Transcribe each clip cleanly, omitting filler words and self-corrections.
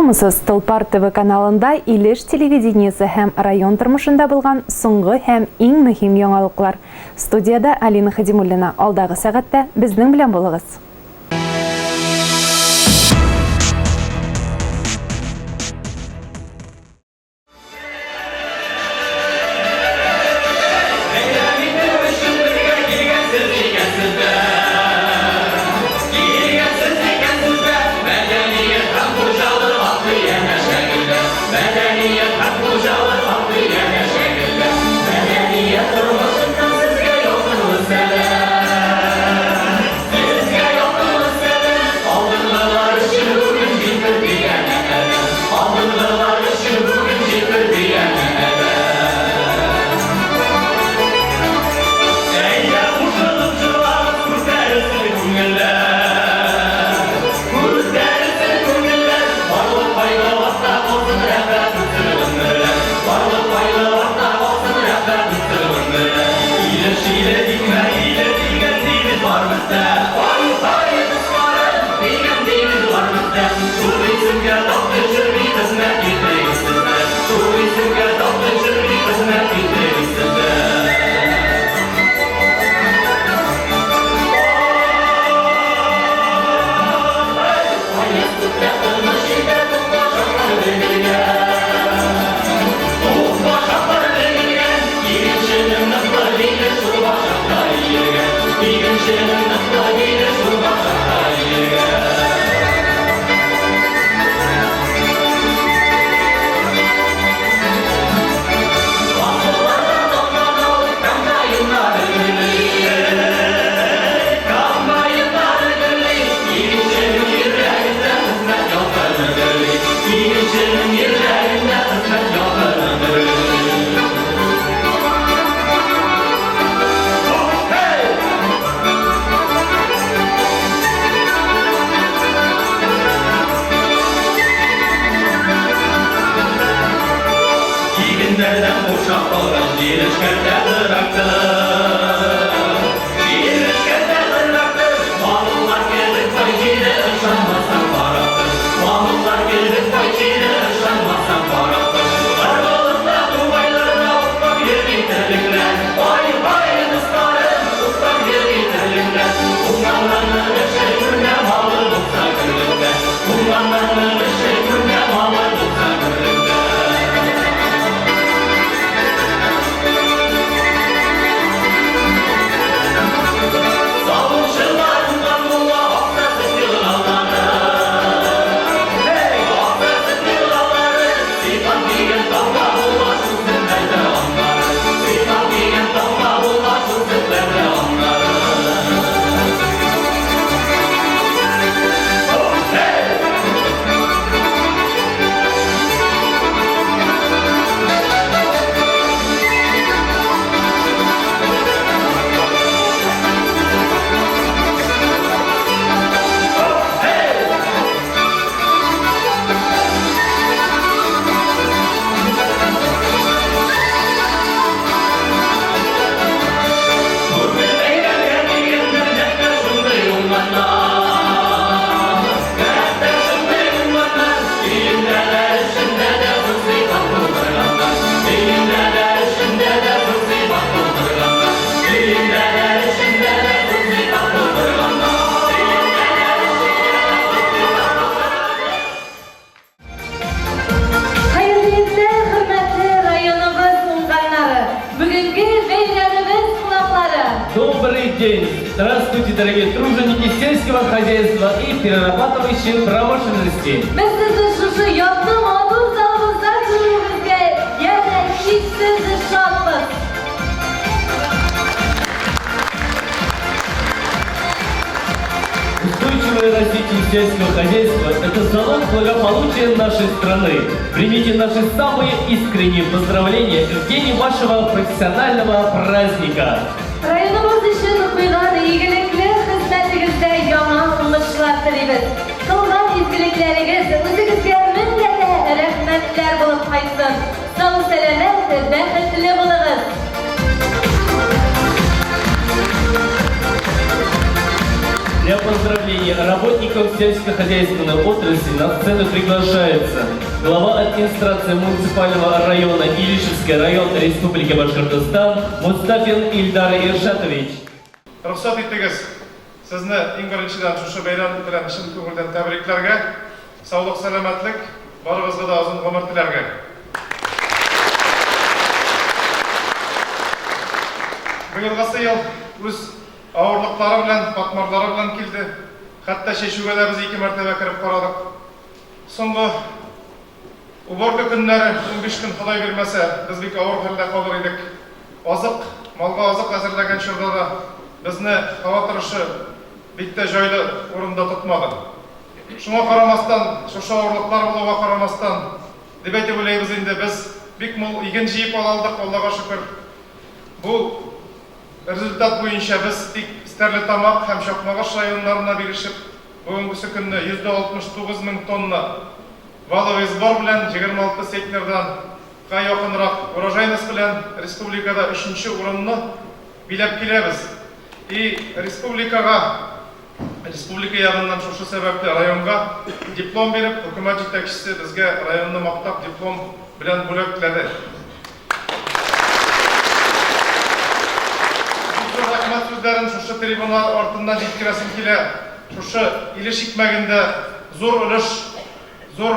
Саламысыз, Толпар ТВ каналында Илеш телевидениесі һәм район тормышында булган соңгы һәм иң мөһим яңалыклар. Студияда Алина Хадимуллина. Алдагы сәгатьтә безнең белән булыгыз. Здравствуйте, дорогие труженики сельского хозяйства и перерабатывающей промышленности. Устойчивое развитие сельского хозяйства – это залог благополучия нашей страны. Примите наши самые искренние поздравления в день вашего профессионального праздника. Rayonumuz için kuyulan iyilikli hizmetinizde yaman ulaşlar dileriz. Kılgan izgilikleriniz özünüzge millete rahmetler bulup kaysın. Sağ selamet, bekletli bulunuz. Для поздравления работникам сельскохозяйственной отрасли на сцену приглашается глава администрации муниципального района Илишевский район Республики Башкортостан Мустафин Ильдар Иршатович. Рұқсат еттіңіз, сізні ең біріншіден шушы байрам тілен шын көңілден тәбрикләргә, саулық сәламәтлік, барығызға да ұзын ғұмыр тіләргә. Биылғысы ел өз ауырлықтары белән, батмарлары белән килде. Хәтта шешүгә дә без 2 мәртәбә кіріп карадык. Соңгы уборка көннәре 15 көн Ходай бирмәсә, без бик авыр хәлдә калыр идек. Азык, малга азык әзерләгән чорда да безне һава торышы бик тә җайлы урында тотмады. Шуңа карамастан, шушы авырлыклар булуга карамастан, дип әйтеп уйлыйбыз инде, без бик мул иген җыеп алдык, Аллага шөкер. Бу результат буенча без тик Стәрлетамак һәм Чакмагаш районнарына биришеп, бүгенге көнне 169 мең тонна валовый сбор белән 26 сектордан якынрак урожайность белән республикада 3-нче урынны биләп киләбез. И республика ягыннан шушы сәбәпле районга диплом биреп, хөкүмәт җитәкчесе безгә районны мактап диплом белән бүләкләде. Рәхмәт сүзләрен шушы трибуна артыннан җиткерәсем килә. Шушы Илеш икмәгендә зур өлеш, зур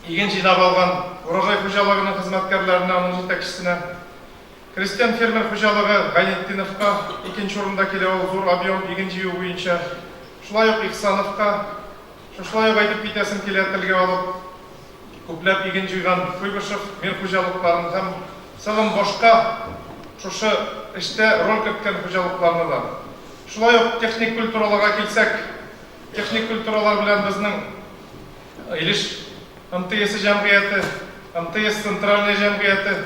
иген җыйнап алган урожай хуҗалыгының хезмәткәрләренә, аның җитәкчесенә, крестьян фермер хуҗалыгы Ганиетдиновка 2-нче урында килә, ул зур объем иген җыю буенча. Шулай ук Ихсановка, шулай ук әйтеп китәсем килә, телгә алып, күпләп иген җыйган Куйбышев мир хуҗалыкларын һәм сәлам башка шушы эштә роль көткән хуҗалыкларны да. Шулай ук техник культураларга килсәк, техник культуралар белән безнең Илеш МТС җәмгыяте, МТС центральный җәмгыяте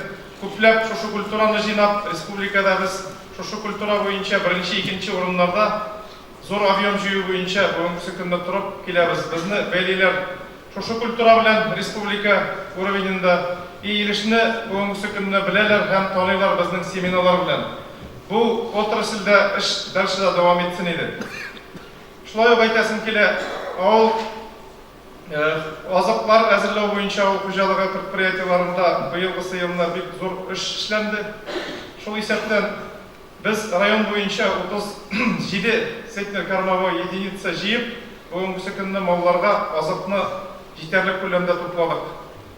күпләп шушы культураны җыйнап, республикада без шушы культура буенча 1-2 урыннарда зур объем җыю буенча бүгенге көндә торып киләбез. Безне бәйлиләр шушы культура белән республика уровенендә Илешне бүгенге көндә беләләр һәм таныйлар безнең семинарлар белән. Бу отрасльдә эш дальше да дәвам итсен иде. Шулай ук әйтәсем килә, авыл азыклар әзерләү буенча авыл хуҗалыгы предприятиеларында быелгы елда бик зур эш эшләнде. Шул исәптән без район буенча 37 сектор кормовой единица җыеп, бүгенге көндә малларга азыкны җитәрлек күләмдә тупладык.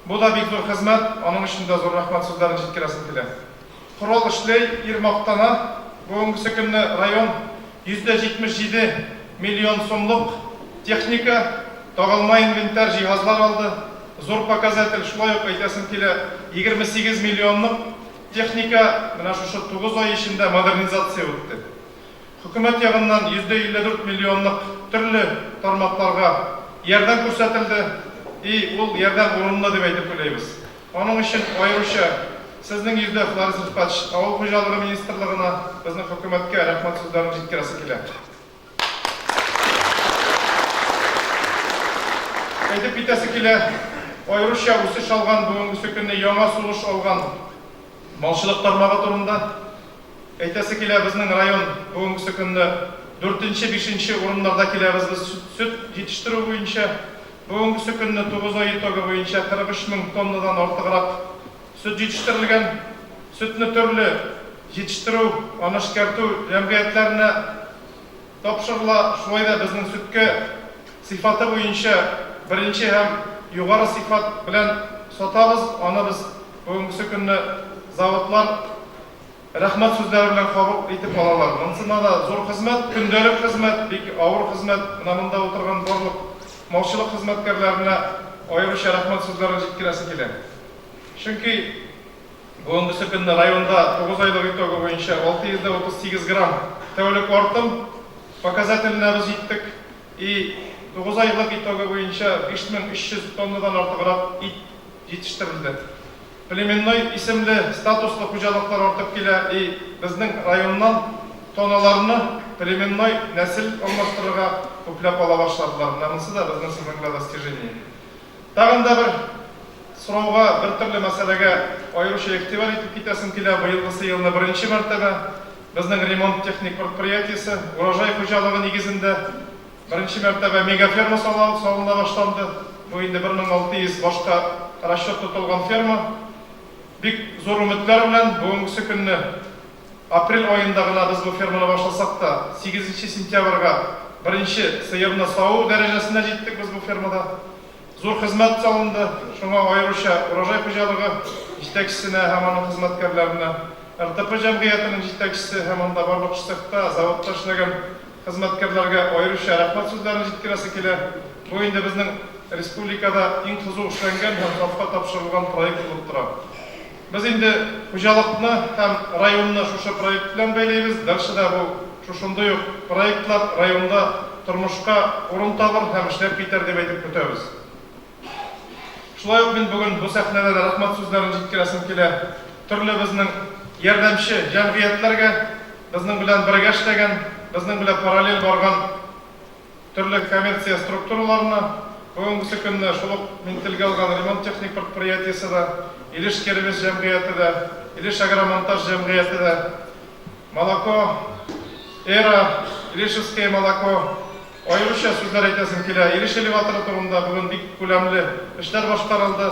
Бу да бик зур хезмәт, аның өчен дә зур рәхмәт сүзләрен җиткерәсем килә. Корал эшләй, ир мактана, бүгенге көндә район 177 миллион сумлык техника, тагылма инвентарь җиһазлар алды. Зур показатель, шулай ук әйтәсем килә, 28 миллионлык техника менә шушы 9 ай эчендә модернизация үтте. Хөкүмәт ягыннан 154 миллионлык төрле тармакларга ярдәм күрсәтелде. И ул ярдәм урынлы дип әйтеп уйлыйбыз. Аның өчен аеруча сезнең йөздә Флорис Рифкатович авыл хуҗалыгы министрлыгына, безнең хөкүмәткә рәхмәт сүзләрен җиткерәсе килә. Әйтеп китәсе килә, аеруча үсеш алган бүгенге көндә яңа сулыш алган малчылык тармагы турында әйтәсе килә, безнең район бүгенге көндә 4-5 урыннарда киләбез. Без сөт җитештерү буенча бүгенге көндә 9 ай итогы буенча 43 мең тоннадан артыграк сөт җитештерелгән. Сөтне төрле җитештерү, аны эшкәртү җәмгыятьләренә тапшырыла. Шулай да безнең сөткә сыйфаты буенча беренче һәм югары сыйфат белән сатабыз. Аны без бүгенге көндә заводлар рәхмәт сүзләре белән кабул итеп алалар. Монысына да зур хезмәт, көндәлек хезмәт, бик авыр хезмәт. Монда утырган барлык малчылык хезмәткәрләренә аеруча рәхмәт сүзләрен җиткерәсе килә. Чөнки бүгенге көндә районда 9 айлык итогы буенча 638 грамм тәүлек артым показателенә без җиттек. И 9 айлык итогы буенча 5300 тоннадан артыграк ит җитештерелде. Племенной исемле статуслы хуҗалыклар артып килә. И безнең районнан тоналарны племенной нәсел алмаштырырга күпләп ала башладылар. Монысы да безнең сыңгырлы достижение. Тагын да бер сорауга, бер төрле мәсьәләгә аеруча игътибар итеп китәсем килә. Быелгы елны беренче мәртәбә безнең ремонт техник предприятиесе урожай хуҗалыгы нигезендә Birinchi martaba megaferma salına başlandı. Bu indi 1600 boshqa расчет tutilgan ferma. Bik zor umidlar bilan bugungi kunni aprel oyында gina biz bu fermani başlasak da 8 sentyabrga birinchi sıyırını sağu derecesine jettik biz bu fermada. Zor hizmet salındı. Şuna ayrıca urojay xo'jaligi yetakchisine hem onun hizmetkarlarına, RTP jamg'iyatining yetakchisi hem onda barliq shtatda zavodda ishlagan xizmatkarlarga ayrıca rahmat so'zlarini yetkazasi kela. Bu endi bizning respublikada eng qiziq ishlangan ham xalqqa topshirilgan proyekt bo'lib turadi. Biz endi xo'jalikni ham rayonni shu proyekt bilan bog'laymiz. Dalshida bu shunday proyektlar rayonda turmushga o'rin topar ham ishlab ketar deb aytib o'tamiz. Şulay ben bugün bu sahnede de rahmat sözlerini yetkazasım kela. Türlü bizning yardımcı jamg'iyatlarga, bizning bilan birga ishlagan, bizning bilan paralel borgan türlü kommersiya strukturalarına, bugungi kunni shuluq men tilga olgan remont texnik предприятиесida, Ilish Kerves jamg'iyatida, Ilish agromontaj jamg'iyatida, Молоко, Era, Ilishevskiy Молоко ayrıca sözler aytasım kela. Ilish elevatori turunda bugün bik ko'lamli ishlar boshqarildi.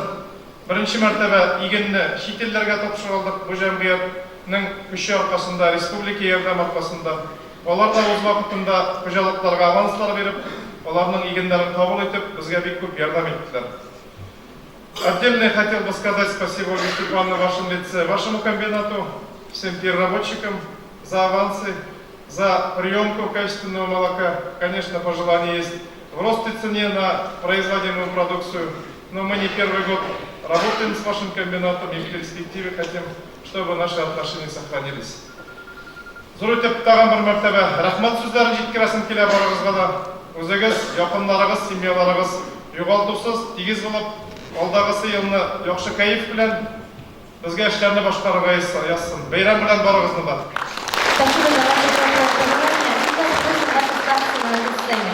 Birinchi martaba eginni chet ellarga topshirdik. Bu jamg'iyatning kuchi orqasida, respublika yordam orqasida. Ular da o'z vaqtida xo'jaliklarga avanslar berib, ularning eginlarini qabul etib, bizga bik ko'p yordam etdilar. Отдельно хотел бы сказать спасибо Ольге Степановне в вашем лице, вашему комбинату, всем переработчикам за авансы, за приемку качественного молока. Конечно, пожелание есть в росте цене на производимую продукцию, но мы не первый год работаем с вашим комбинатом и в перспективе хотим, чтобы наши отношения сохранились. Зур итеп тагын бер мәртәбә рәхмәт сүзләрен җиткерәсем килә барыгызга да. Үзегез, якыннарыгыз, семьяларыгыз югалтусыз, тигез булып, алдагысы елны яхшы кайф белән безгә эшләрне башкарырга язсын. Бәйрәм белән барыгызны да. Спасибо за ваше пожелание. Сейчас слышим вашу ставку на этой сцене.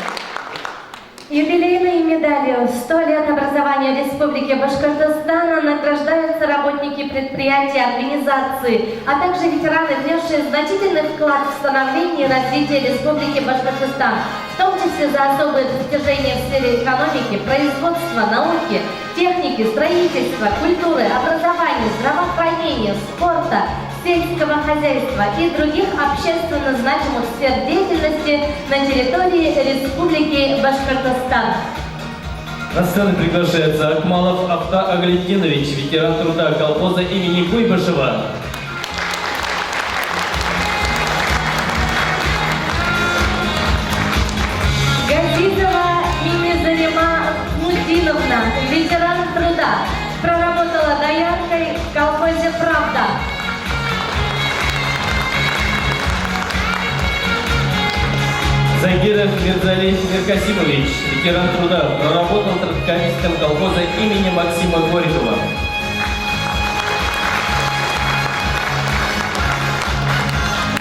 Юбилейной медалью «100 лет образования Республики Башкортостан» награждаются работники предприятий, организаций, а также ветераны, внесшие значительный вклад в становление и развитие Республики Башкортостан, в том числе за особые достижения в сфере экономики, производства, науки, техники, строительства, культуры, образования, здравоохранения, спорта, сельского хозяйства и других общественно значимых сфер деятельности на территории Республики Башкортостан. На сцену приглашается Акмалов Авта Аглетдинович, ветеран труда колхоза имени Куйбышева. Газизова Мимизарима Мудиновна, ветеран труда, проработала дояркой в колхозе «Правда». Загиров Мирзалей Миркасимович, ветеран труда, проработал ткацком колхоза имени Максима Горького.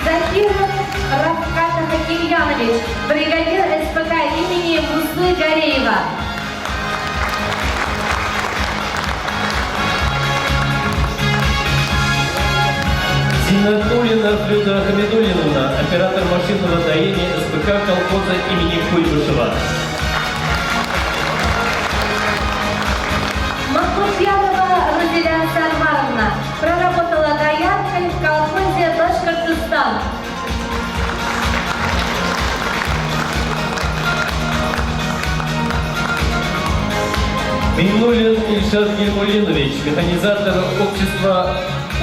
Закиров Рафкат Хакимьянович, бригадир СПК имени Мусы Гореева. Зинатуллина Флюда Хамидуллиновна, оператор машинного доения СПК колхоза имени Куйбышева. Махмудьянова Разиля Сармаровна, проработала дояркой в колхозе Башкортостан. Минулин Ильшат Гельмулинович, механизатор общества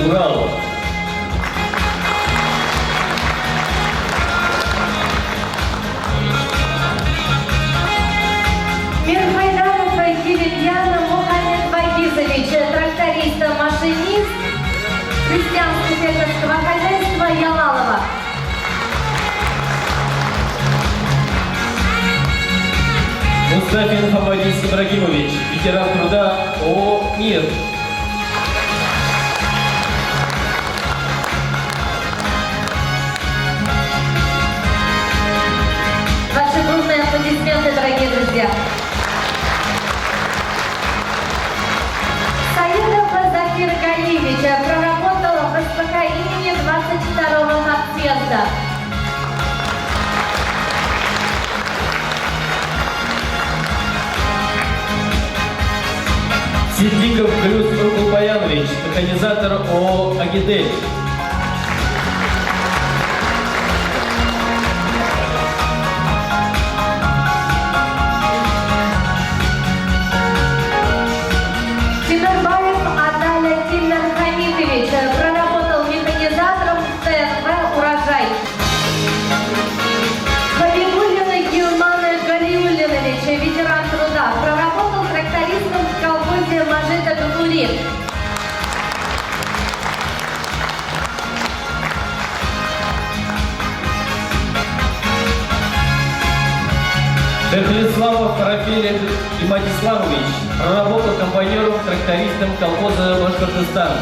«Урал». Мирхайдаров Елена Мухаммед Вагизович, тракторист-машинист крестьянско-фермерского хозяйства Ялалова. Мустафин Хамадис Ибрагимович, ветеран труда ООО «Мир». Ваши бурные аплодисменты, дорогие друзья. Саидов Закир Галиевич проработал в СПК имени 22-го съезда. Сидиков Клюс Уркулбаянович, механизатор ООО «Агидель». Тимирбаев Адаля Тимирхамитович проработал механизатором в ТРВ «Урожай». Хабибуллина Гилмана Галиуллиновича, ветеран труда, проработал трактористом в колхозе Мажита Гатури. Дехлиславов Рафиль Иматиславович проработал компаньером-трактористом колхоза Башкортостан.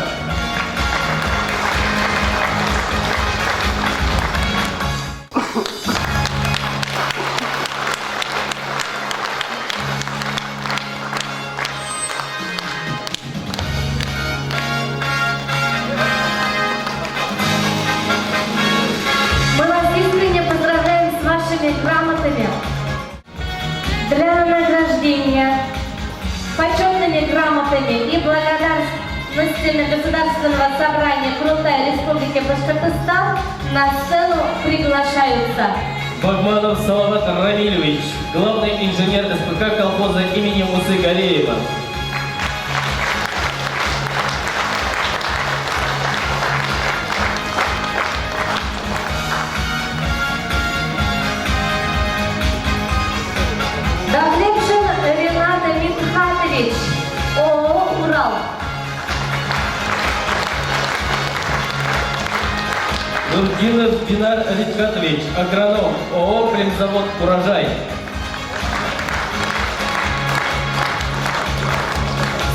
Мы вас искренне поздравляем с вашими грамотами. Для награждения почетными грамотами и благодарностями Государственного собрания Крутая Республики Башкортостан на сцену приглашаются Багманов Салават Рамилевич, главный инженер СПК колхоза имени Мусы Галеева. Давлетшин Рената Митхатович, ООО «Урал». Нурдинов Динар Рифкатович, агроном, ООО «Племзавод Урожай».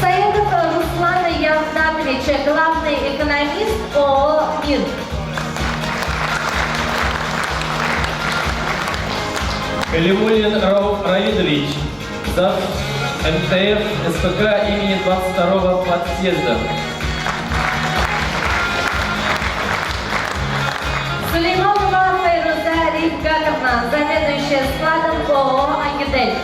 Саедов Руслан Явдатович, главный экономист ООО «МИР». Калимуллин Рауф Равидович, зав. МТФ СПК имени 22-го подъезда. Сулейманова Файруза Рифгаковна, заведующая складом ООО «Агидель».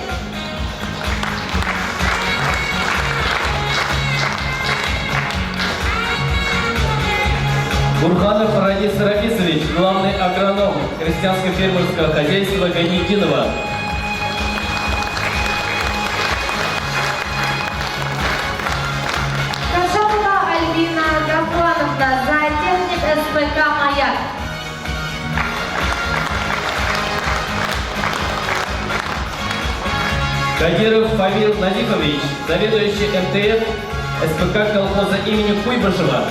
Бурханов Радис Рафисович, главный агроном крестьянско-фермерского хозяйства Ганигинова. Кашапова Альбина Гафуановна, зоотехник СПК «Маяк». Кадиров Павел Назифович, заведующий МТФ СПК колхоза имени Куйбышева.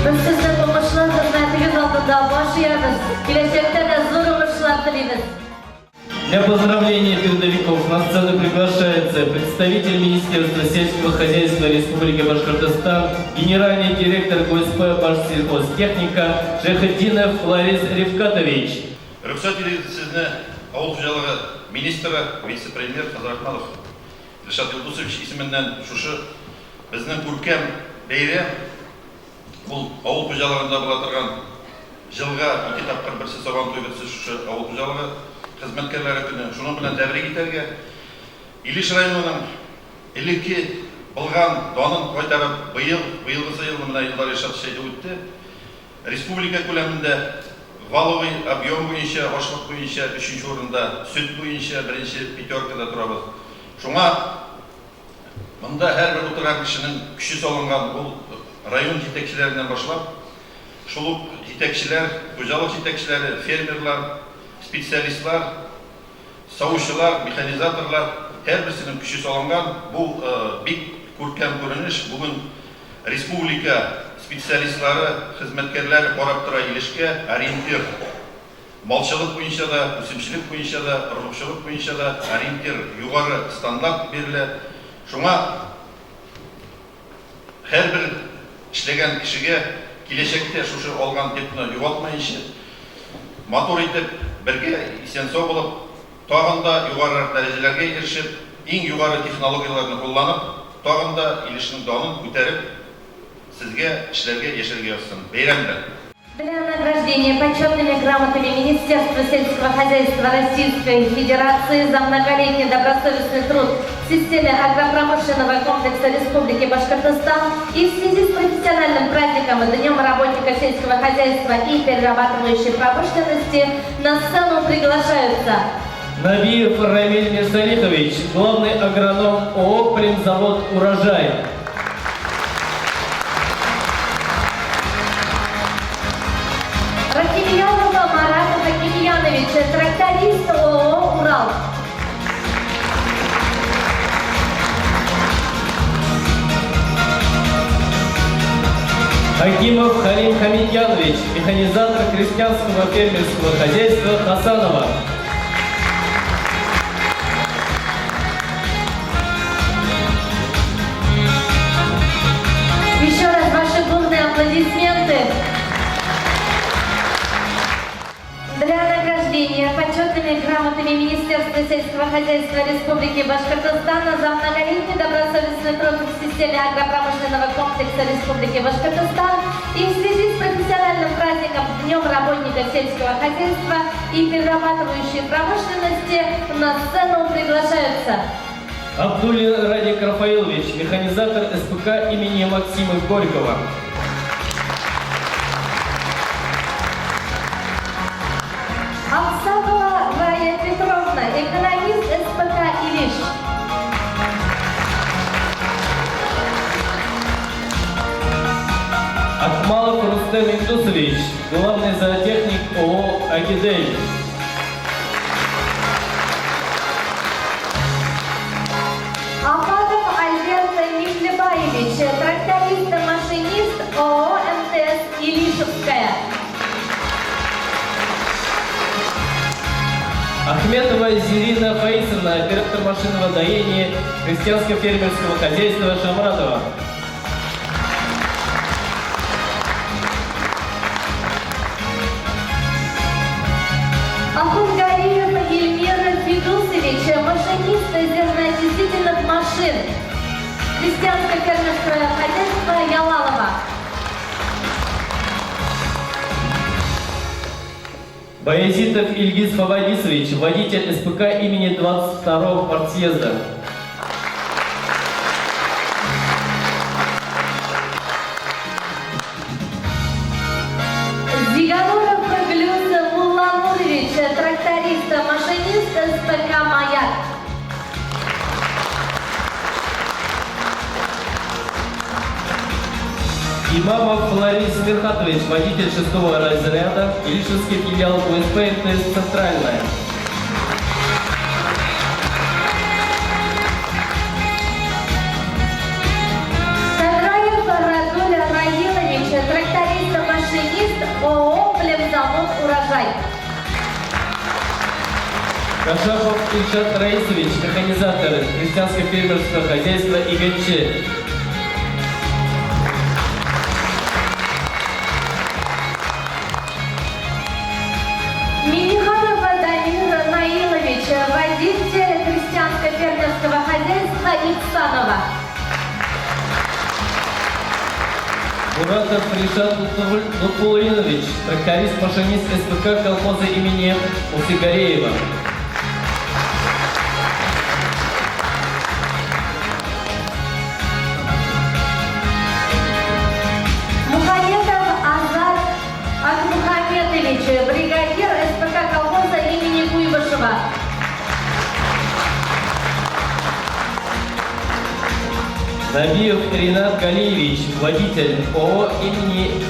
Biz sizden oğuşlar hizmetiniz altında başlayarız. Gelecekte de zor oğuşlar dileriz. Для поздравления передовиков на сцену приглашается представитель Министерства сельского хозяйства Республики Башкортостан, генеральный директор ГУСП «Башсельхозтехника» Шехетдинов Ларис Рифкатович. Рөхсәт итегез сезне авыл хуҗалыгы министры, вице-премьер Хазрахманов Ришат Юлдусович исеменнән шушы безнең күркәм бәйрәм бу авыл хуҗалыгында була торган жылга 2 тапкыр берсе сабан туйбысы шушы авыл хуҗалыгы хезмәткәрләре көне шуның белән тәбрик итәргә Илеш районының элекке булган данын кайтарып быелгы елны менә Илдар Ришат шәйде үтте. Республика күләмендә валовый объем буенча, ашлык буенча 3нче урында, сөт буенча 1нче пятеркада турабыз. Шуңа монда һәрбер утырган кешенең көче салынган бу район җитәкчеләреннән башлап, шул ук җитәкчеләр, хуҗалык җитәкчеләре, фермерлар, специалистлар, саучылар, механизаторлар, һәрберсенең көче салынган бу бик күркәм күренеш бүген республика специалистлары, хезмәткәрләре карап тора Илешкә ориентир. Малчылык буенча да, үсемчелек буенча да, орлыкчылык буенча да ориентир югары стандарт бирелә. Шуңа һәрбер эшләгән кешегә киләчәктә шушы алган тепне югалтмаенча мотор итеп бергә исән-сау булып, тагын да югары дәрәҗәләргә ирешеп, иң югары технологияларны кулланып, тагын да Илешнең данын күтәреп, сезгә эшләргә, яшәргә язсын. Бәйрәм белән. Для награждения почетными грамотами Министерства сельского хозяйства Российской Федерации за многолетний добросовестный труд в системе агропромышленного комплекса Республики Башкортостан и в связи с профессиональным праздником Днем работника сельского хозяйства и перерабатывающей промышленности на сцену приглашаются Набиев Рамиль Мирсалитович, главный агроном ООО «Племзавод Урожай». Рахимьянова Марат Хакимьянович, тракторист ООО «Урал». Акимов Халим Хамидьянович, механизатор крестьянского фермерского хозяйства Хасанова. Еще раз ваши бурные аплодисменты. Для награждения почетными грамотами Министерства сельского хозяйства Республики Башкортостан за многолетний добросовестный труд в системе агропромышленного комплекса Республики Башкортостан и в связи с профессиональным праздником Днем работника сельского хозяйства и перерабатывающей промышленности на сцену приглашаются Абдуллин Радик Рафаилович, механизатор СПК имени Максима Горького. Авсалова Рая Петровна, экономист СПК «Илиш». Акмалов Рустем Индусович, главный зоотехник ООО «Агидель». Апатов Альберт Михлебаевич, тракторист-машинист ООО МТС «Илишевская». Ахметова Зирина Фаисовна, оператор машинного доения крестьянско-фермерского хозяйства Шамратова. Ахунгариев Ельмир Федусович, машинист зерноочистительных машин. Крестьянско-фермерское хозяйство Ялалова. Баязитов Ильгиз Фавадисович, водитель СПК имени 22-го партсъезда. Зигануров Глюз Мулламурович, тракторист, машинист СПК «Маяк». Имамов Ларис Мирхатович, водитель 6-го разряда, Илишевский филиал УСП МТС «Центральная». Садраев Радуль Раилович, тракторист-машинист ООО «Племзавод Урожай». Кашапов Ильшат Раисович, механизатор крестьянско-фермерского хозяйства «Иганче». Миниханов Дамир Наилович, водитель крестьянско-фермерского хозяйства Иксанова. Муратов Ришат Лутфулинович, тракторист-машинист СПК колхоза имени Усигареева. Мухаметов Азат Акмухаметович, бригадир СПК колхоза имени Куйбышева. Набиев Ринат Галиевич, водитель ООО имени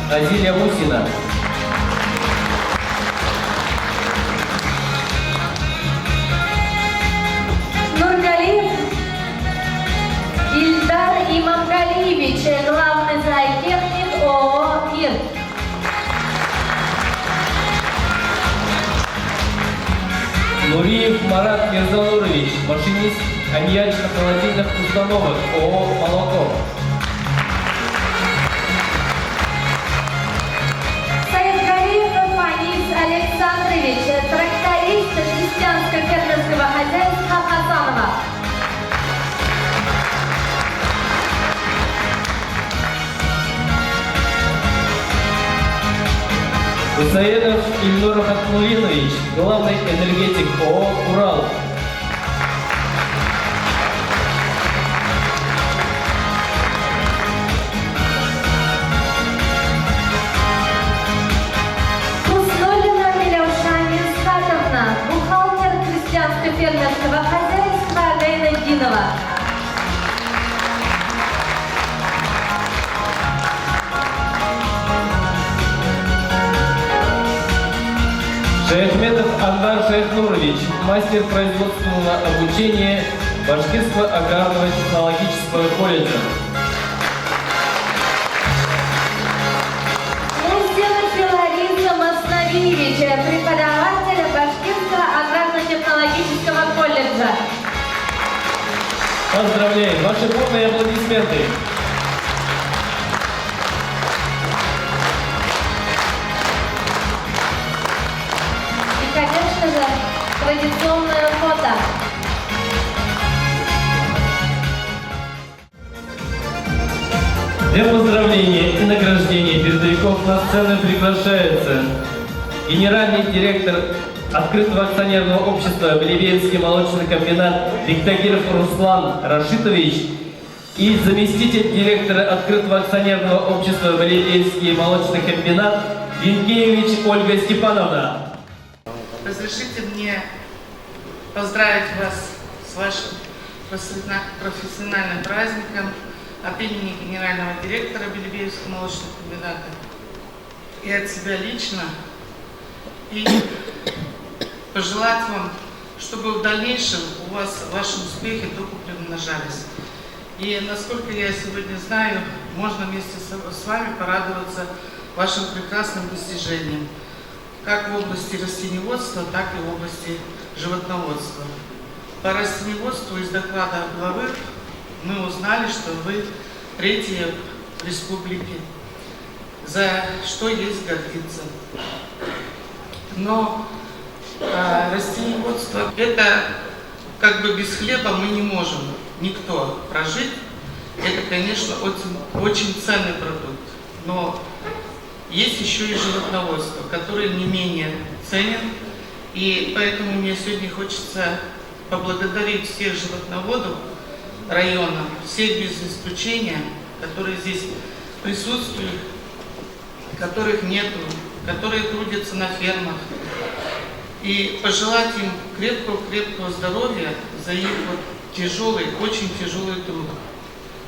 Азиля Мусина. Нургалиев Ильдар Имамгалиевич, главный зоотехник ООО «Мир». Нуриев Марат Мирзанурович, машинист аммиачно-холодильных установок ООО «Молоко». Саидгалиев Фанис Александрович, тракторист крестьянско-фермерского хозяйства Хасанова. Усаедов Ильнур Хатмулинович, главный энергетик ООО «Урал». Хуснуллина Милявша Минскатовна, бухгалтер крестьянско-фермерского хозяйства Гайнадинова. Шаяхметов Анвар Шайхнурович, мастер производственного обучения Башкирского аграрного технологического колледжа. Мустилов Лариса Масновиевича, преподавателя Башкирского аграрно-технологического колледжа. Поздравляем! Ваши полные аплодисменты! И, конечно же, традиционное фото. Для поздравления и награждения передовиков на сцену приглашается генеральный директор открытого акционерного общества «Белебеевский молочный комбинат» Виктагиров Руслан Рашитович и заместитель директора открытого акционерного общества «Белебеевский молочный комбинат» Винкевич Ольга Степановна. Разрешите мне поздравить вас с вашим профессиональным праздником от имени генерального директора Белебеевского молочного комбината и от себя лично, и пожелать вам, чтобы в дальнейшем у вас ваши успехи только приумножались. И насколько я сегодня знаю, можно вместе с вами порадоваться вашим прекрасным достижениям, как в области растениеводства, так и в области животноводства. По растениеводству из доклада главы мы узнали, что вы третья в республике, за что есть гордиться. Но растениеводство – это как бы без хлеба мы не можем никто прожить. Это, конечно, очень ценный продукт. Но есть еще и животноводство, которое не менее ценен. И поэтому мне сегодня хочется поблагодарить всех животноводов района, всех без исключения, которые здесь присутствуют, которых нету, которые трудятся на фермах. И пожелать им крепкого здоровья за их тяжелый, очень тяжелый труд,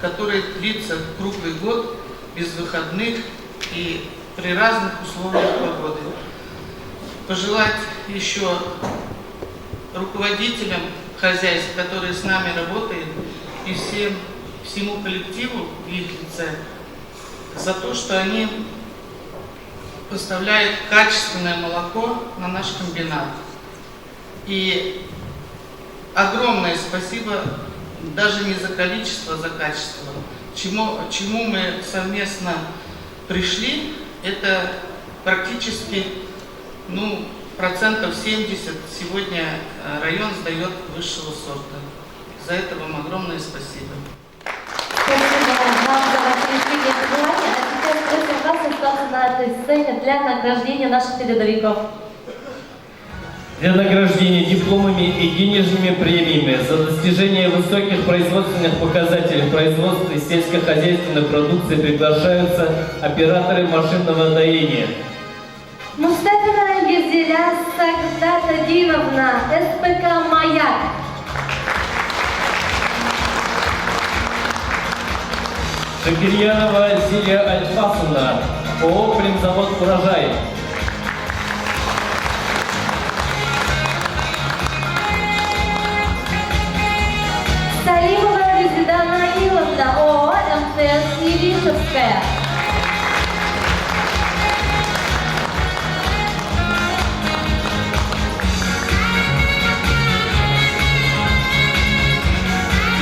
который длится круглый год, без выходных и при разных условиях погоды. Пожелать еще руководителям хозяйств, которые с нами работают, и всему коллективу в их лице за то, что они поставляют качественное молоко на наш комбинат. И огромное спасибо даже не за количество, а за качество. Чему мы совместно пришли, это практически, процентов 70 сегодня район сдает высшего сорта. За это вам огромное спасибо. Спасибо вам за ваши искренние пожелания. А сейчас просим вас остаться на этой сцене для награждения наших передовиков. Для награждения дипломами и денежными премиями за достижение высоких производственных показателей в производстве сельскохозяйственной продукции приглашаются операторы машинного доения. Мустафина Гизеля Сагдата Диновна, СПК «Маяк». Шакирьянова Зилия Альфасовна, ООО «Племзавод Урожай». Салимова Резида Наиловна, ООО МТС «Иришевская».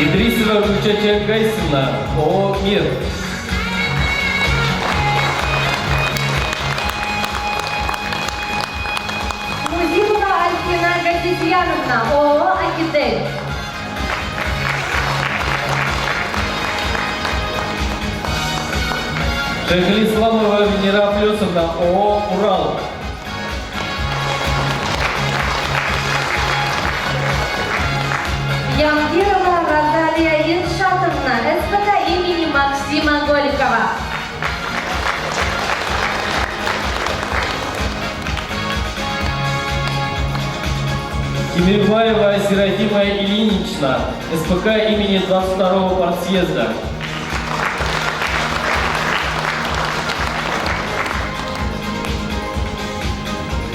Идрисова Гульчача Гайсина, ООО «Мир». Музилова Альфина Газизьяновна, ООО «Акидель». Шайхлисламова Венера Плюсовна, ООО «Урал». Ямгирова Розалия Ильшатовна, СПК имени Максима Горького. Тимирбаева Серафима Ильинична, СПК имени 22-го партсъезда.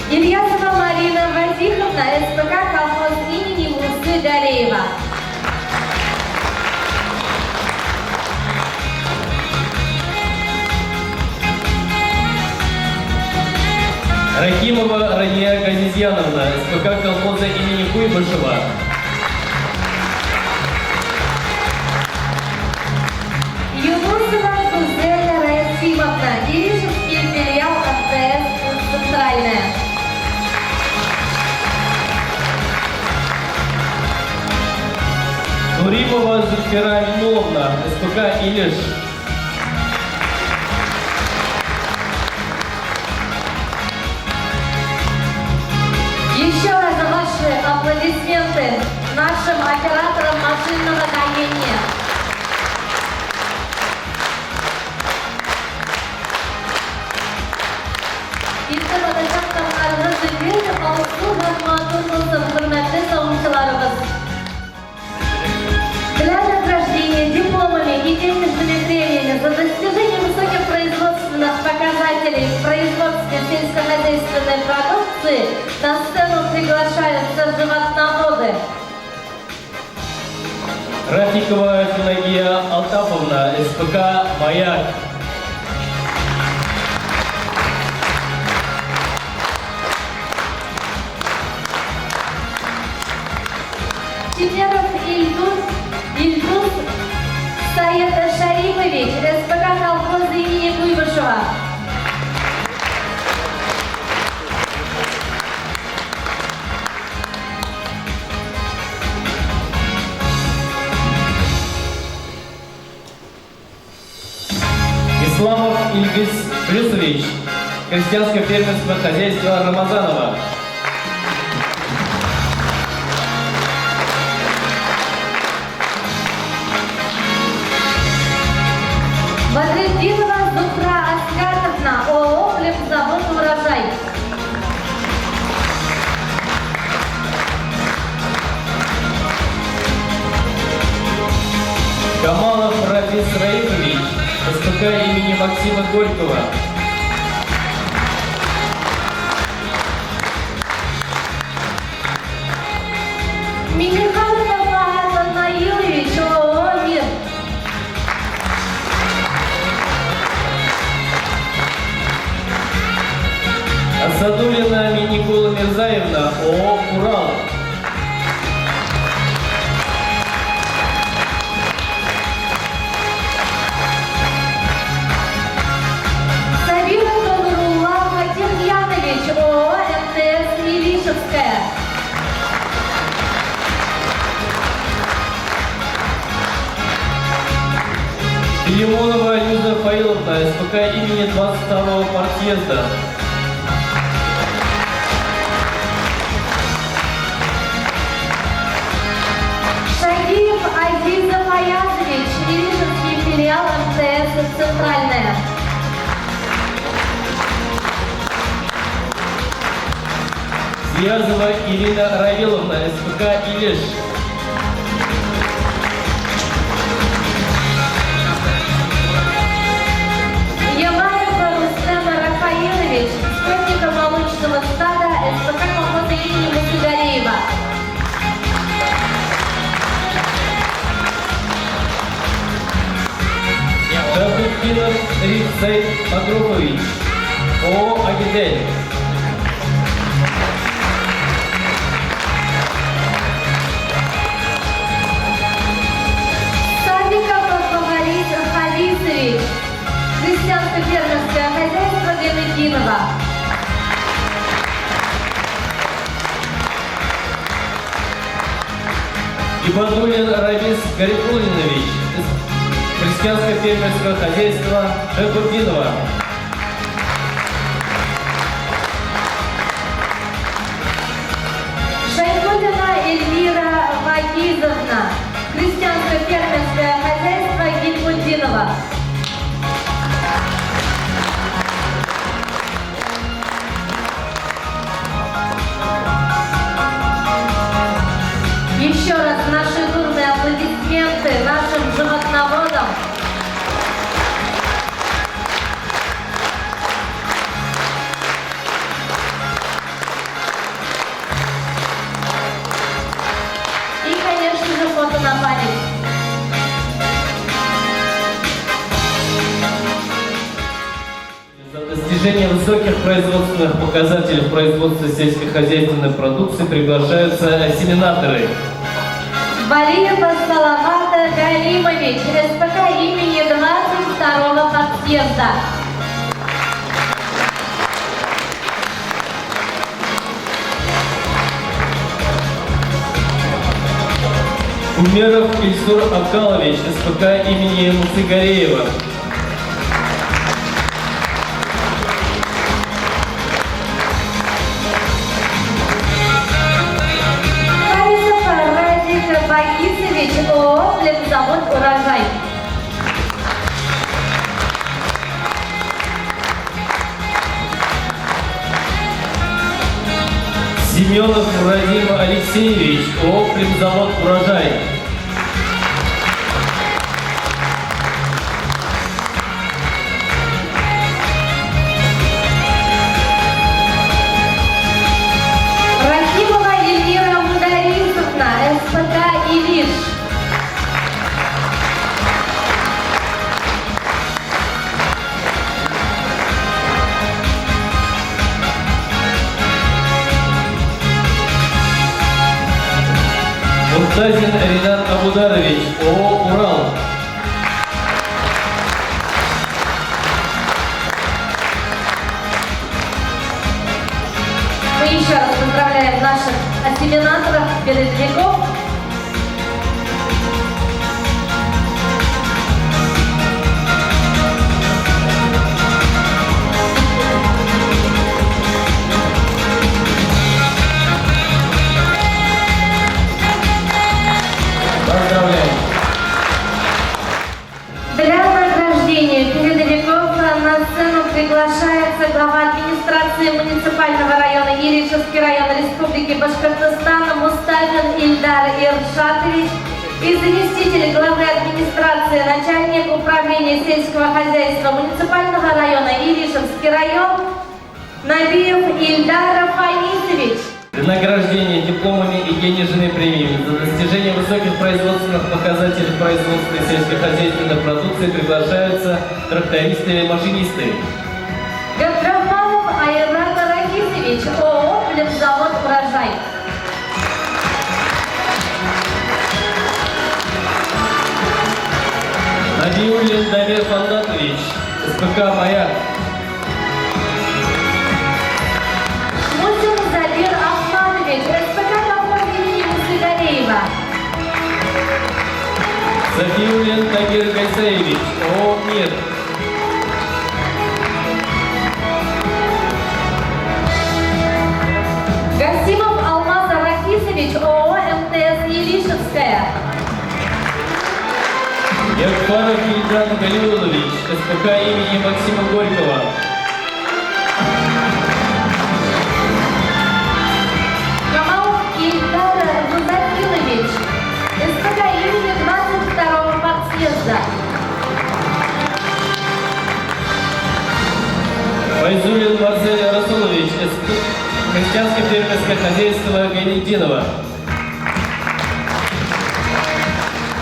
Ильясова Марина Вазиховна, СПК колхоз имени Мусы Галеева. Рахимова Рания Газизьяновна, СПК колхоза имени Куйбышева. Юнусова Гузеля Расимовна, Иришевский филиал МТС «Центральная». Нуримова Зульфира Минуловна, СПК Илиш. Еще раз ваши аплодисменты нашим операторам машинного доения. Bitti olacaklarınızı bir olsun ve maturnuzun hürmetli savuncularımız. Для награждения дипломами и денежными премиями за достижение высоких производственных показателей в производстве сельскохозяйственной продукции на сцену приглашаются животноводы. Рафикова Финагия Алтаповна, СПК «Маяк». Чемеров Ильдус Саид Шарифович, СПК колхоза имени Куйбышева. Исламов Ильгиз Плюсович, крестьянско-фермерское хозяйство Рамазанова. Бадриддинова Зухра Аскаровна, ООО «Хлебзавод Урожай». Камалов Рафис Раифович, СПК имени Максима Горького. Миниханов Фаат Наилович, ООО «Мир». Асадулина Миникула Мирзаевна, ООО «Урал». Сабиров Нуруллах Фатихьянович, ООО МТС «Милишевская». Филимонова Люда Фаиловна, СПК имени 22-го партсъезда. Шагиев Азизов Аязович, Иришевский филиал МТС «Центральная». Связова Ирина Равиловна, СПК Илиш. Ямаева Рустем Рафаилович, скотника молочного стада, СПК колхоза имени Мусугалеева. Шабуддинов Рифзайд Магрупович, ООО «Агидель». Садиков Фаворит Хадисович, крестьянско-фермерское хозяйство Галетинова. Ибадулин Равис Гарикулинович, крестьянско-фермерское хозяйство Шабуддинова. Шайхулина Эльвира Вагизовна, животноводом. И, конечно же, фото на память. За достижение высоких производственных показателей в производстве сельскохозяйственной продукции приглашаются ассиминаторы. Валиев Салавата Галимович, СПК имени 22-го подъезда. Умеров Ильсур Абкалович, СПК имени Муцыгареева. Харисов Радик Багисович, ООО «Хлебзавод Урожай». Семенов Владимир Алексеевич, ООО «Хлебзавод Урожай». Рахимова Эльвира Мударисовна, СПК «Илиш». Муртазин Ринат Абударович, ООО «Урал». Мы еще раз поздравляем наших ассиминаторов, передовиков. Поздравляем! Для награждения передовиков на сцену приглашается глава администрации муниципального района Иришевский район Республики Башкортостан Мустафин Ильдар Иршатович и заместитель главы администрации, начальник управления сельского хозяйства муниципального района Иришевский район Набиев Ильдар Фанисович. Для награждения дипломами и денежными премиями за достижение высоких производственных показателей в производстве сельскохозяйственной продукции приглашаются трактористы и машинисты. Габдрахманов Айрат Рахисович, ООО «Хлебзавод Урожай». Набиуллин Дамир Фандатович, СПК «Маяк». Мусин Забир Ахманович, СПК «Колхоз» имени Муцыгареева. Зафиуллин Тагир Гайсаевич, ООО «Мир». Гасимов Алмаз Рахисович, ООО «МТС Елишевская». Якпаров Ильдан Галиулович, СПК имени Максима Горького. Камалов Ильдар Музафилович, СПК имени 22-го подъезда. Файзуллин Марсель Расулович, Крестьянское фермерское хозяйство Гайнетдинова.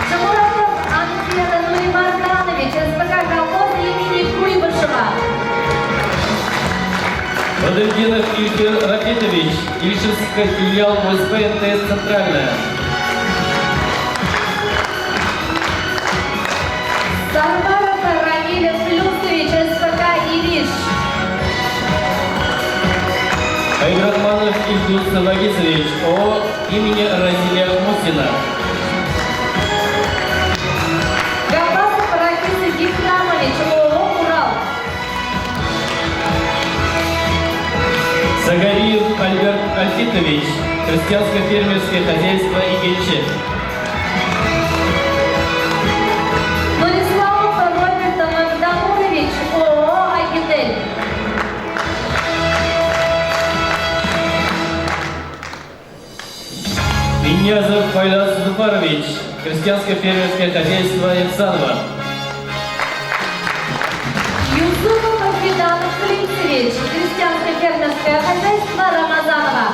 Шамуратов Анфер Нуримарданович, СПК «Колхоз» имени Куйбышева. Бадырдинов Ильфир Ракитович, Ильшевский филиал МСП НТС «Центральная». Сарваров Рамиль Плюсович, СПК «Ириш». Айгратманов Ильдус Вагисович, ООО имени Разиля Мусина. Габасов Ракис Гихнамович, ООО «Урал». Загариев Альберт Альфитович, Крестьянское фермерское хозяйство Игельче. Нурисламов Роберт Магдамурович, ООО «Агидель». Винязов Файлас Зуфарович, крестьянско-фермерское хозяйство Иксанова. Юсупов Ахмедан Клинцевич, крестьянско-фермерское хозяйство Рамазанова.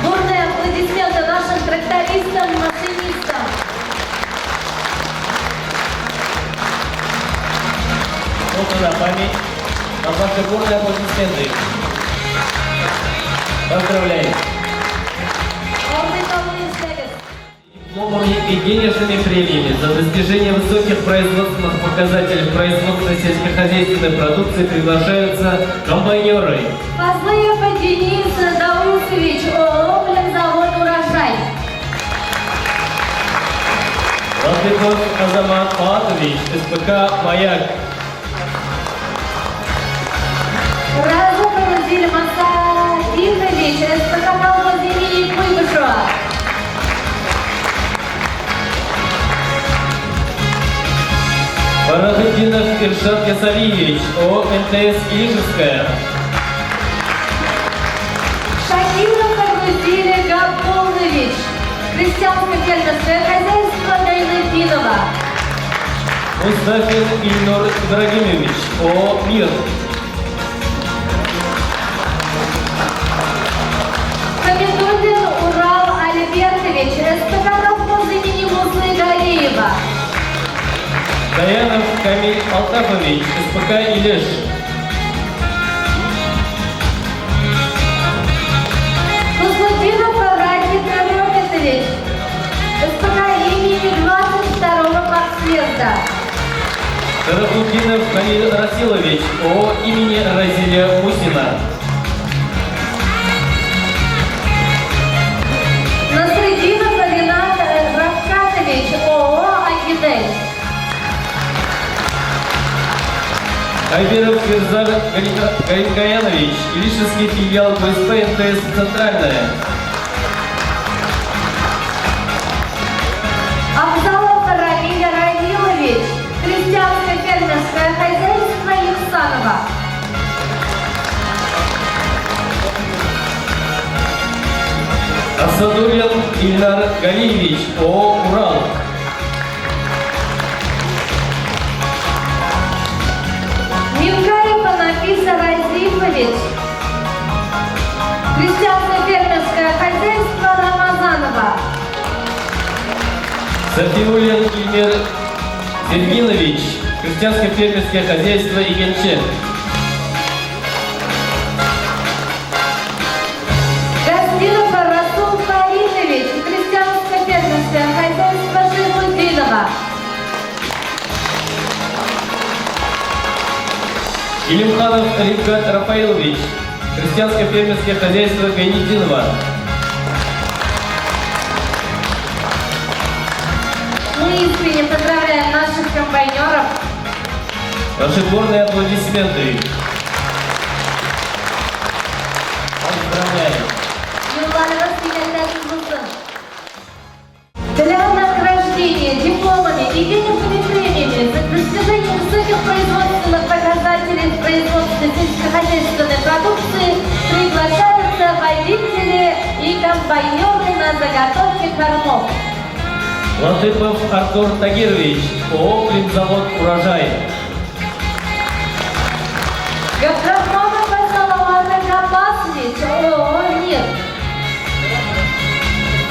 Бурные аплодисменты нашим трактористам, машинистам. Вот она память. На ваши бурные аплодисменты. Поздравляем. Дипломами и денежными премиями за достижение высоких производственных показателей производства сельскохозяйственной продукции приглашаются комбайнеры. Фазлыев Денис Даусович, ООО «Завод Урожай». Латыпов Азамат Палатович, СПК «Маяк». Разумов Зильмаса Илькович, СПК «Колхоз имени Куйбышева». Барахатдинов Иршат Ясалиевич, ООО МТС Илишевская. Шакиров Аргузиль Габдулович, крестьянско-фермерское хозяйство Гайнетдинова. Мустафин Ильнур Ибрагимович, ООО «Мир». Хамидуллин Урал Альбертович, СПК «Колхоз имени Мусы Галиева». Даянов Камиль Алтафович, СПК «Илеш». Кузлудинов Радик Робертович, СПК имени 22-го партсъезда. Шарафутдинов Халил Расилович, ООО имени Разиля Мусина. Насреддинов Ринат Рафкатович, ООО «Акидель». Айберов Ферзар Галинкаянович, Илишевский филиал БСП МТС «Центральная». Абзалов Рамиль Равилович, крестьянско-фермерское хозяйство Иксанова. Асадулин Ильнар Галиевич, ООО «Урал». Мингаев Анафис Разифович, крестьянско-фермерское хозяйство Рамазанова. Сафиулин Ильмир Сергинович, крестьянско-фермерское хозяйство Игенче. Гостинов Расул Фаридович, крестьянско-фермерское хозяйство Шейхуддинова. Илимханов Ривгат Рафаилович, крестьянско-фермерское хозяйство Гайнетдинова. Мы искренне поздравляем наших комбайнеров. Ваши бурные аплодисменты. Поздравляем. Юлларыбыз кенеттен булсын. Для награждения дипломами и денежными премиями за достижение высоких производственных показателей в производстве сельскохозяйственной продукции приглашаются водители и комбайнеры на заготовке кормов. Латыпов Артур Тагирович, ООО «Хлебзавод Урожай». Габдрахманов Салавата Габасович, ООО «Мир».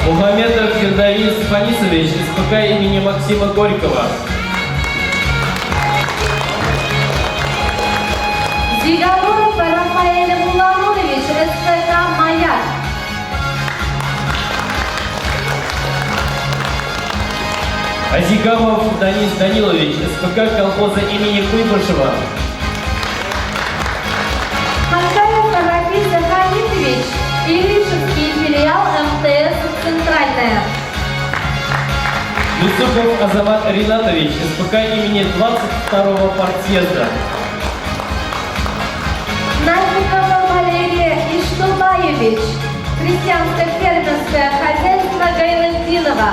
Мухамедов Фердаис Фанисович, СПК имени Максима Горького. Зигануров Рафаэль Муламурович, СПК «Маяк». Азигамов Данис Данилович, СПК колхоза имени Куйбышева. Макаев Рафис Хамитович, Илишевский филиал МТС «Центральная». Юсупов Азамат Ринатович, СПК имени 22-го партсъезда. Нафикова Валерия Иштубаевич, крестьянско-фермерское хозяйство Гайнетдинова.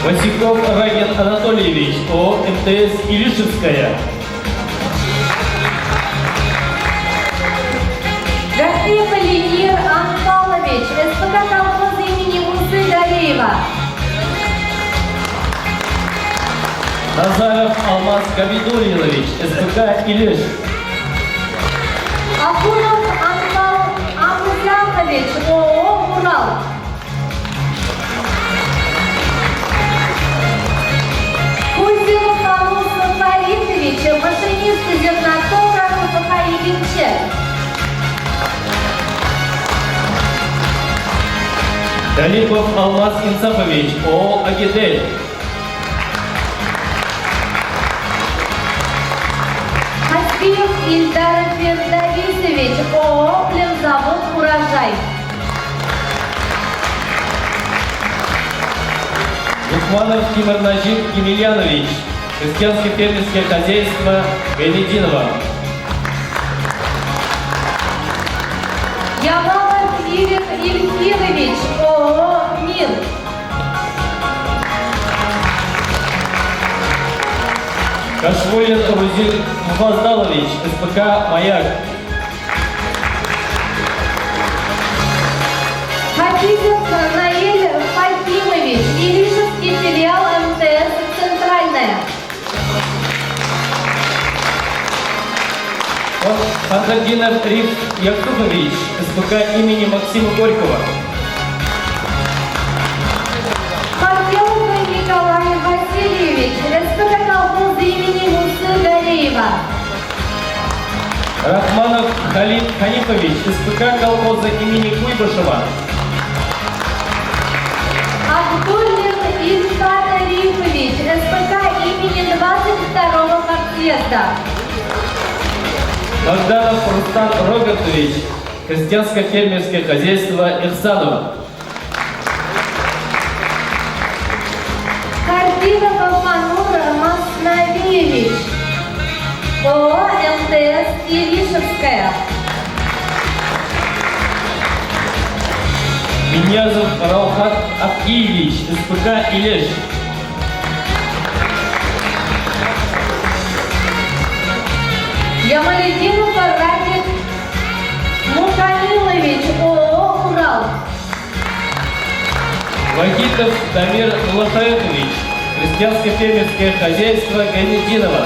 Васиков Рагин Анатольевич, ООО МТС Илишевская. Гафиев Ленир Назаров Алмаз Кабидулинович, СПК «Илиш». Акунов Антал Амузяхович, ООО «Урал». Кузинов Алус Фаритович, машинист зернотора КПК «Ильиче». Галипов Алмаз Инсафович, ООО «Агидель». Хаспиев Ильдар Фердависович, ООО «Племзавод Урожай». Усманов Тимур Нажиб Емельянович, крестьянское фермерское хозяйство Гайнединова. Ямалов Ирик Ильфирович, ООО «Мир». Кашвулин Рузиль Муфаздалович, СПК «Маяк». Хатизов Наиль Фатимович, Иришевский филиал МТС «Центральная». Хантардинов Риф Якубович, СПК имени Максима Горького. Маркелов Николай Васильевич, СПК колхоз имени Мусы Галеева. Рахманов Халид Ханифович, СПК колхоза имени Куйбышева. Абдуллин Ильфат Арифович, СПК имени 22-го партсъезда. Богданов Рустам Робертович, крестьянско-фермерское хозяйство Ихсанова. Кардинов Манур Маснавиевич, ООО МТС Иришевская. Миньязов Раухат Акиевич, СПК «Илеш». Ямалединов Радик Мукамилович, ООО «Урал». Вахитов Дамир Мулатаевич, крестьянско-фермерское хозяйство Гайнединова.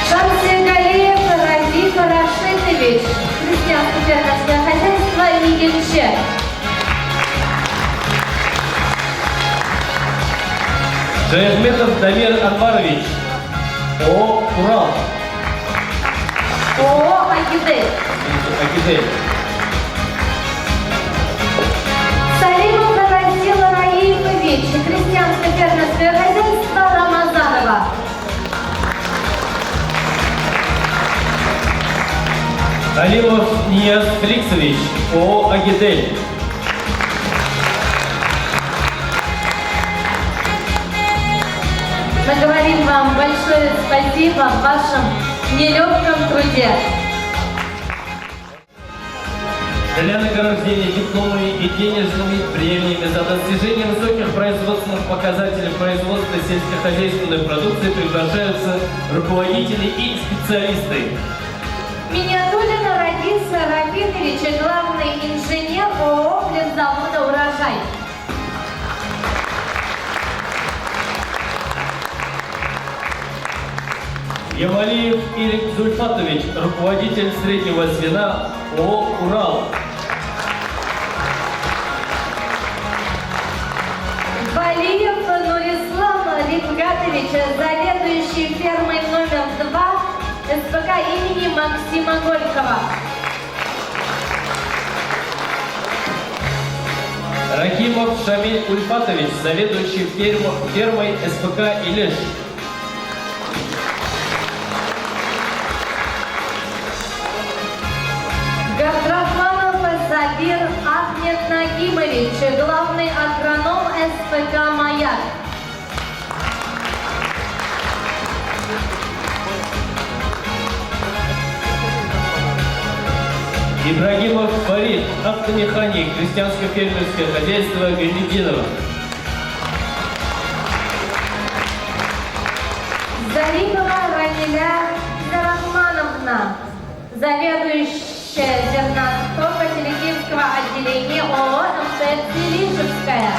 Шамсигалиев Радик Рашитович, крестьянско-фермерское хозяйство Игельче. Шаяхметов Дамир Анварович, ООО «Урал». ООО «Агидель». Агидель. Салимов Расил Раифович, крестьянско-фермерское хозяйство Рамазанова. Алимов Нияз Феликсович, ООО «Агидель». Мы говорим вам большое спасибо в вашем нелегком труде. Для награждения дипломами и денежными премиями за достижение высоких производственных показателей производства сельскохозяйственной продукции приглашаются руководители и специалисты. Минятуллин Радис Рафитович, главный инженер ООО «Племзавода Урожай». Ямалиев Ирик Зульфатович, руководитель среднего звена ООО «Урал». Валиев Нурислам Рифгатович, заведующий фермой номер 2 СПК имени Максима Горького. Рахимов Шамиль Ульфатович, заведующий фермой СПК «Илеш». Габдрахманов Забир Ахмед Нагимович, главный агроном СПК «Маяк». Ибрагимов Фарид, автомеханик, крестьянско-фермерское хозяйство Гайнединова. Зарипова Рамиля Зарахмановна, заведующая зернотопа Телекимского отделения ООО МТС АПС Илишевская.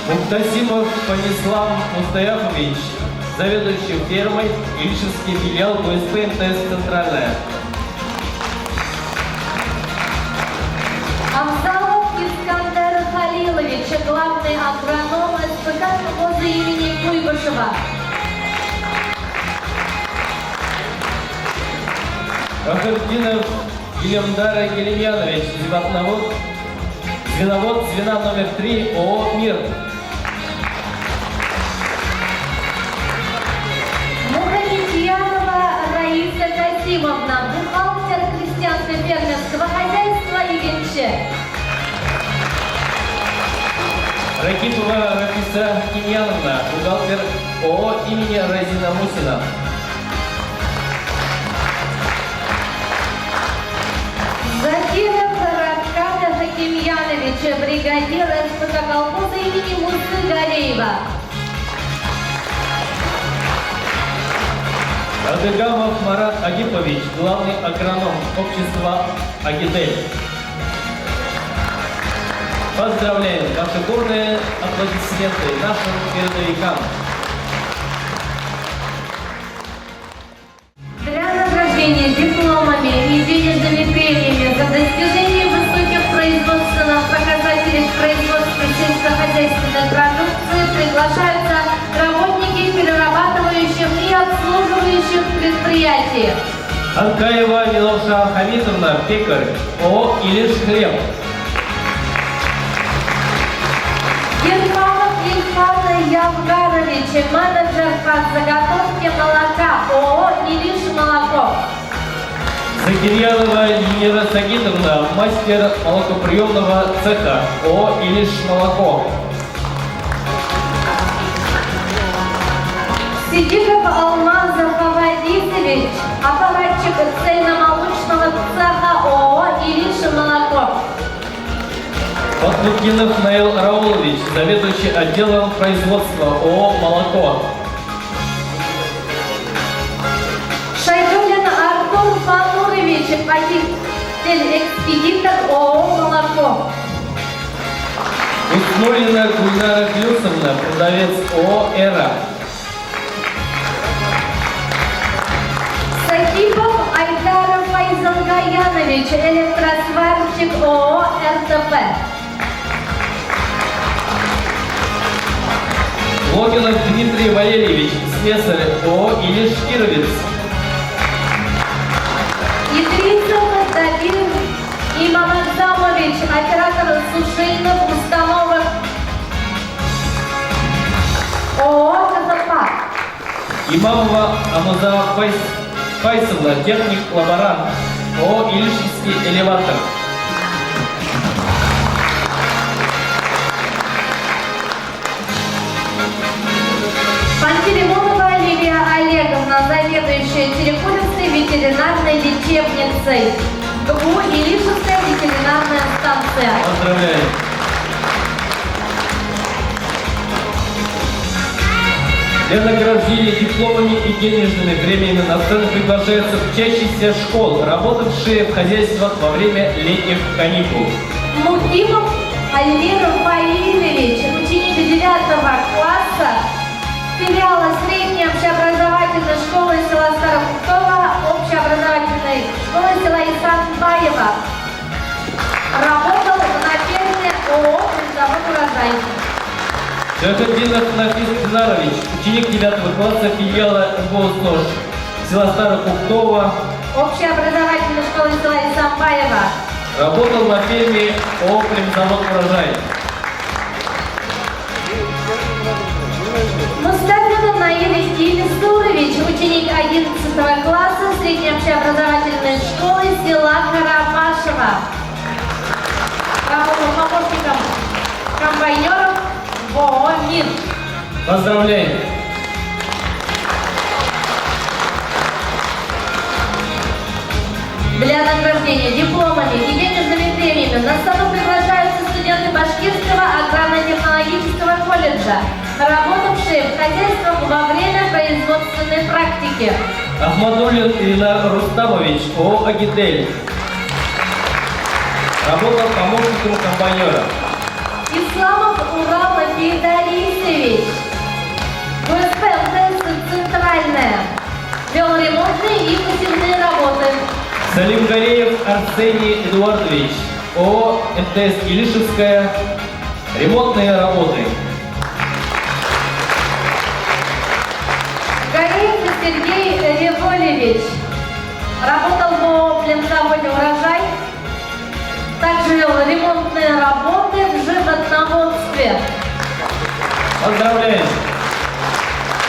Мухтасимов Станислав Мустаяхович, заведующий фермой, Ильшевский филиал ГУСП МТС «Центральная». Авзалов Искандер Халилович, главный агроном СПК совхоза имени Куйбышева. Рахардинов Гилемдар Гелемьянович, звеновод звена номер 3 ООО «Мир». Мухамедьянова Раиса Касимовна, бухгалтер крестьянско-фермерского хозяйства «Игенче». Ракипова Рафиса Киньяновна, бухгалтер ООО имени Разина Мусина. Закиров Равкат Хакимьянович, бригадир СПК колхоза имени Мусы Галеева. Адыгамов Марат Агипович, главный агроном общества «Агидель». Поздравляем! Ваши бурные аплодисменты нашим передовикам. Для награждения дипломами и денежными премиями за достижение высоких производственных показателей в производстве сельскохозяйственной продукции приглашаются работники перерабатывающих и обслуживающих предприятий. Анкаева Милоша Хамитовна, пекарь, ООО «Илиш хлеб». Ермолов Ильфан Явгарович, менеджер по заготовке молока, ООО «Илиш молоко». Закирьянова Елена Сагитовна, мастер молокоприемного цеха, ООО «Илиш молоко». Сидиков Алмаз Фавадисович, аппаратчик цельномолочного цеха, ООО «Илиш молоко». Подлукинов Наил Раулович, заведующий отделом производства ООО «Молоко». Шайдулин Артур Фанурович, водитель-экспедитор ООО «Молоко». Уснулина Гульнара Клюсовна, продавец ООО «Эра». Сахипов Айдар Файзалгаянович, электросварщик ООО «РТП». Логинов Дмитрий Валерьевич, слесарь ООО «Илиш Кировец». Идрисов Давид Имамадзамович, оператор сушильных установок ООО «Казапак». Имамова Амуза Файсовна, техник-лаборант ООО «Илишевский элеватор». Пантелеймонова Лилия Олеговна, заведующая Терекулевской ветеринарной лечебницей. ГУ «Илишевская ветеринарная станция». Поздравляем! Для награждения дипломами и денежными премиями на сцену приглашаются учащиеся школ, работавшие в хозяйствах во время летних каникул. Мукимов Альмир Фаилевич, ученик 9 класса филиала средней общеобразовательной школы села Старокуптова, общеобразовательной школы села Исанбаева. Работал на ферме ООО «Завод Урожай». Шахардинов Нафис Динарович, ученик 9 класса филиала МГУ-СНОЖ села Старокуптова, Общеобразовательной школы села Исанбаева. работал на ферме ООО «Завод Урожай». Мустафин Наиль Ильсурович, ученик 11 класса средней общеобразовательной школы села Карабашева. Работал помощником комбайнеров в ООО «Мир». Поздравляем! Для награждения дипломами и денежными премиями на сцену приглашаются студенты Башкирского аграрно-технологического колледжа, работавшие в хозяйствах во время производственной практики. Ахмадуллин Ильнар Рустамович, ООО «Агидель». Работал помощником комбайнера. Исламов Урал Федорисович, ВСП МТС «Центральная». Вел ремонтные и посевные работы. Салимгареев Арсений Эдуардович, ООО МТС «Илишевская». Ремонтные работы. Гореев Сергей Револевич работал в ООО «Плензаводе Урожай». Также вел ремонтные работы в животноводстве. Поздравляем!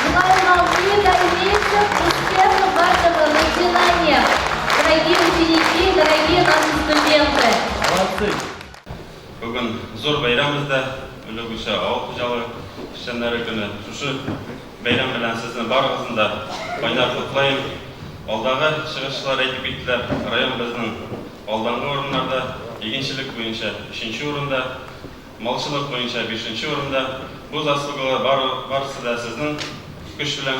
Желаю вам и дальнейших успехов вашего начинания. Дорогие ученики, дорогие наши студенты. Молодцы! Бүгін зор байрамымызда үлгіші ауыл қожалығы ішенлері күні шушы байрам білән сіздің барлығыңызды да қайнар құттықтайм. Алдағы шығысшылар айтып кеттілер, район біздің алдағы орындарда егіншілік бойынша 3-ші орында, малшылық бойынша 5-ші орында. Бұл заслугылар барысы да сіздің күш білән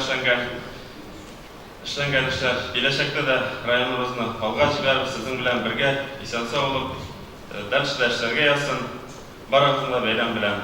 ішленген ішлер. Келешекте де районымызды алға жіберіп, сіздің білән бірге исән-сау болып, дәрішлерге ясын, барығызында бәйрам білән.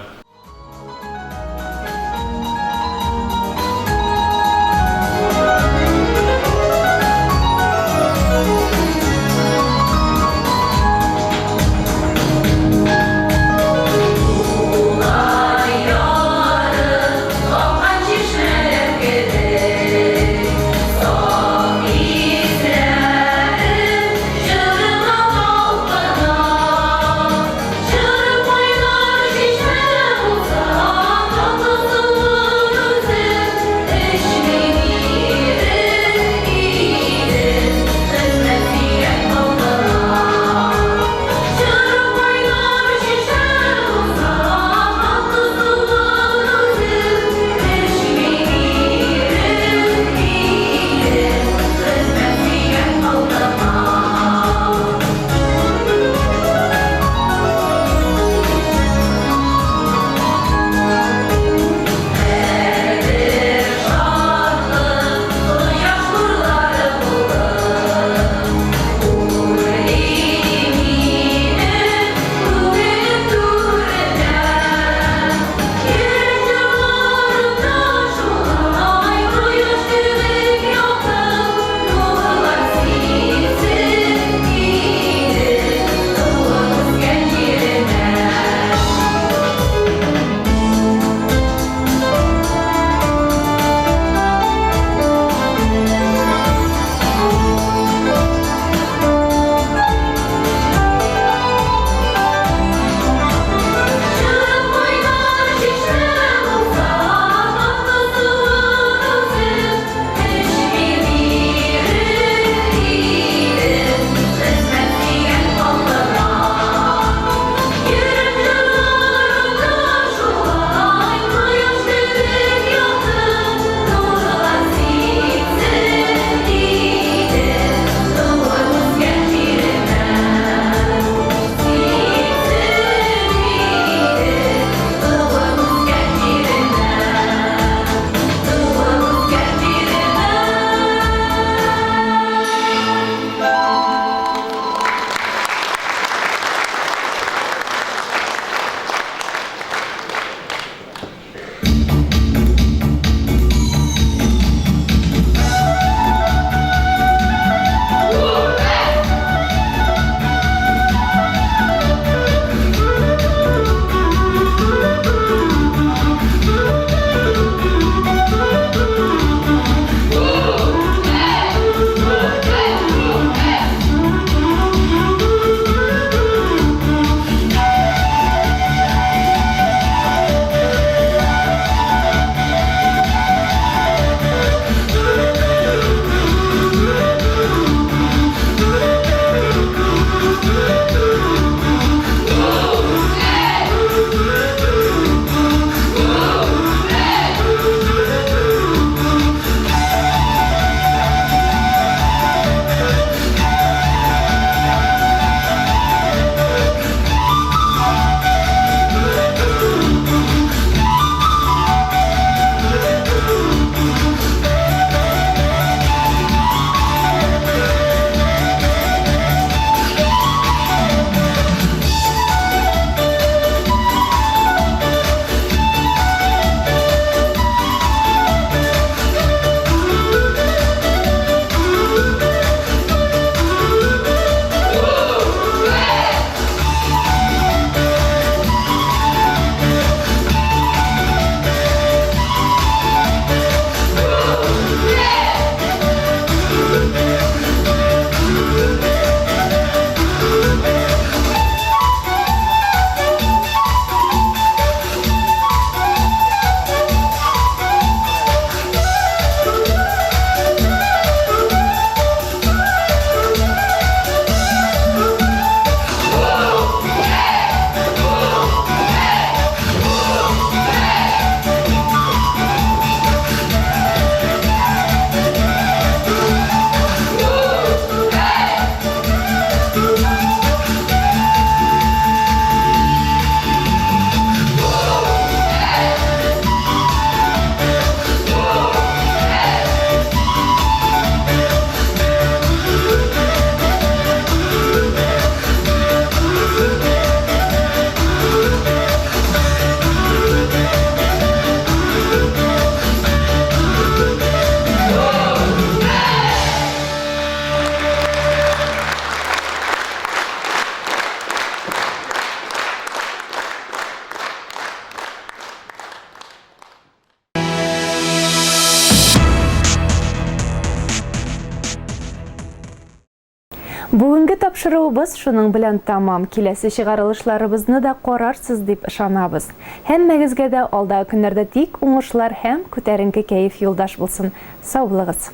Jırım oynar şişmem Бүгінгі тапшыруыбыз шуның белән тамам. Киләсе чыгарылышларыбызны да карарсыз дип ышанабыз. Һәммәгезгә дә алдагы көннәрдә тик уңышлар һәм күтәренке кәеф юлдаш булсын. Сау булыгыз.